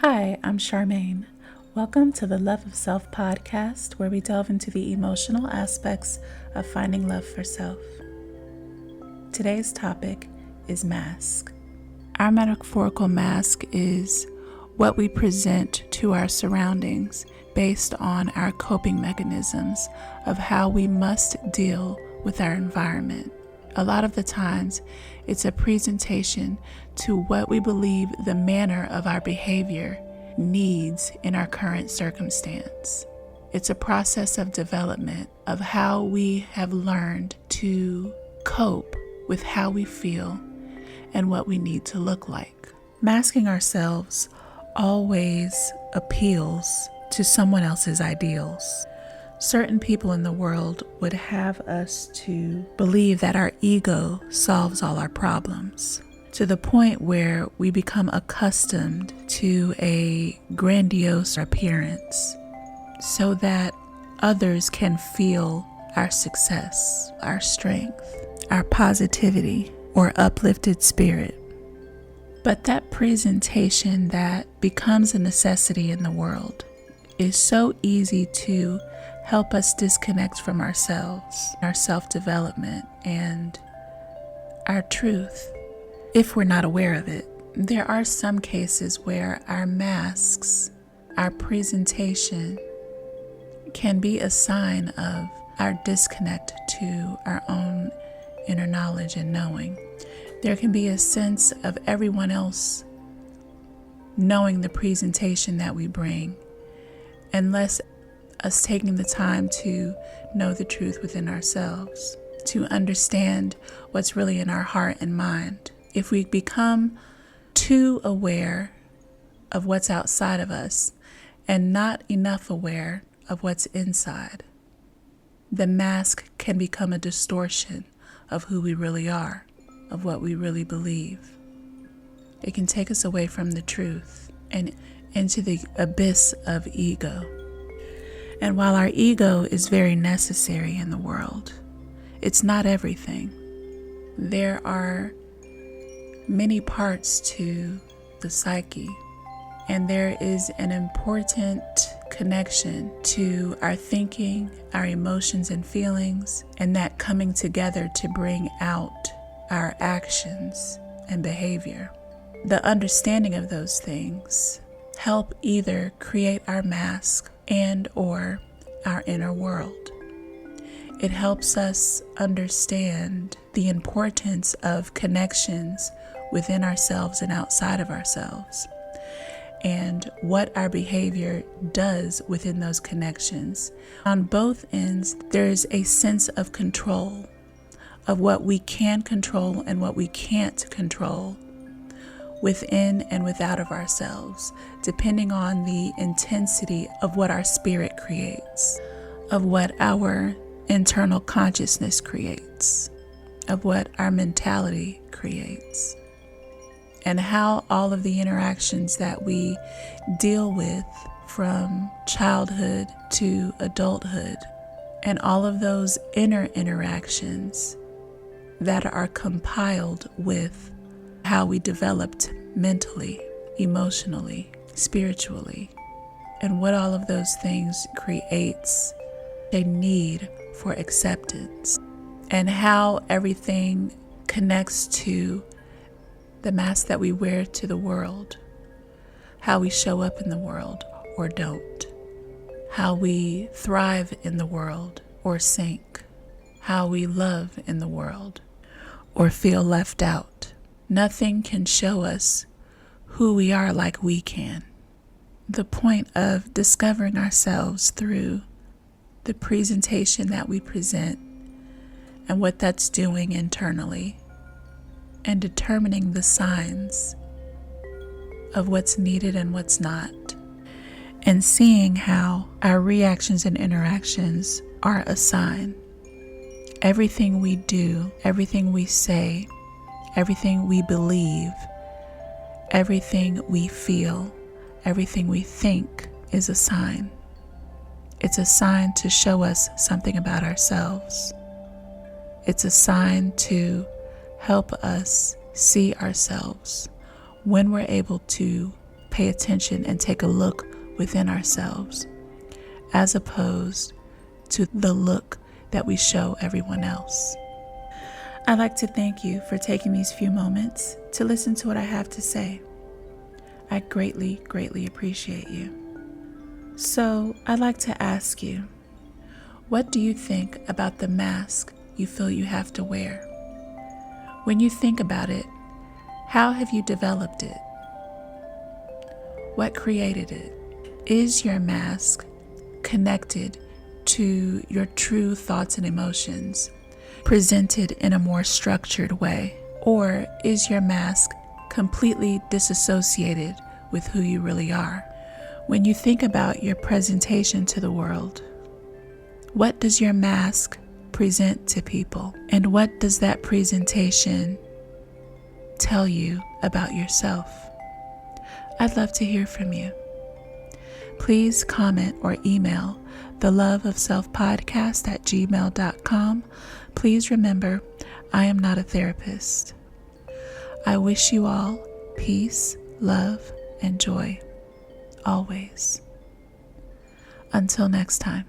Hi, I'm Charmaine. Welcome to the Love of Self podcast, where we delve into the emotional aspects of finding love for self. Today's topic is mask. Our metaphorical mask is what we present to our surroundings based on our coping mechanisms of how we must deal with our environment. A lot of the times, it's a presentation to what we believe the manner of our behavior needs in our current circumstance. It's a process of development of how we have learned to cope with how we feel and what we need to look like. Masking ourselves always appeals to someone else's ideals. Certain people in the world would have us to believe that our ego solves all our problems, to the point where we become accustomed to a grandiose appearance so that others can feel our success, our strength, our positivity, or uplifted spirit. But that presentation that becomes a necessity in the world is so easy to help us disconnect from ourselves, our self-development, and our truth, if we're not aware of it. There are some cases where our masks, our presentation, can be a sign of our disconnect to our own inner knowledge and knowing. There can be a sense of everyone else knowing the presentation that we bring, unless us taking the time to know the truth within ourselves, to understand what's really in our heart and mind. If we become too aware of what's outside of us and not enough aware of what's inside, the mask can become a distortion of who we really are, of what we really believe. It can take us away from the truth and into the abyss of ego. And while our ego is very necessary in the world, it's not everything. There are many parts to the psyche, and there is an important connection to our thinking, our emotions and feelings, and that coming together to bring out our actions and behavior. The understanding of those things help either create our mask and or our inner world. It helps us understand the importance of connections within ourselves and outside of ourselves, and what our behavior does within those connections. On both ends, there is a sense of control, of what we can control and what we can't control, within and without of ourselves, depending on the intensity of what our spirit creates, of what our internal consciousness creates, of what our mentality creates, and how all of the interactions that we deal with from childhood to adulthood, and all of those inner interactions that are compiled with how we developed mentally, emotionally, spiritually, and what all of those things creates a need for acceptance, and how everything connects to the mask that we wear to the world, how we show up in the world or don't, how we thrive in the world or sink, how we love in the world or feel left out. Nothing can show us who we are like we can. The point of discovering ourselves through the presentation that we present and what that's doing internally, and determining the signs of what's needed and what's not, and seeing how our reactions and interactions are a sign. Everything we do, everything we say, everything we believe, everything we feel, everything we think is a sign. It's a sign to show us something about ourselves. It's a sign to help us see ourselves when we're able to pay attention and take a look within ourselves, as opposed to the look that we show everyone else. I'd like to thank you for taking these few moments to listen to what I have to say. I greatly, greatly appreciate you. So, I'd like to ask you, what do you think about the mask you feel you have to wear? When you think about it, how have you developed it? What created it? Is your mask connected to your true thoughts and emotions, presented in a more structured way? Or is your mask completely disassociated with who you really are? When you think about your presentation to the world, what does your mask present to people? And what does that presentation tell you about yourself? I'd love to hear from you. Please comment or email theloveofselfpodcast@gmail.com. Please remember, I am not a therapist. I wish you all peace, love, and joy, always. Until next time.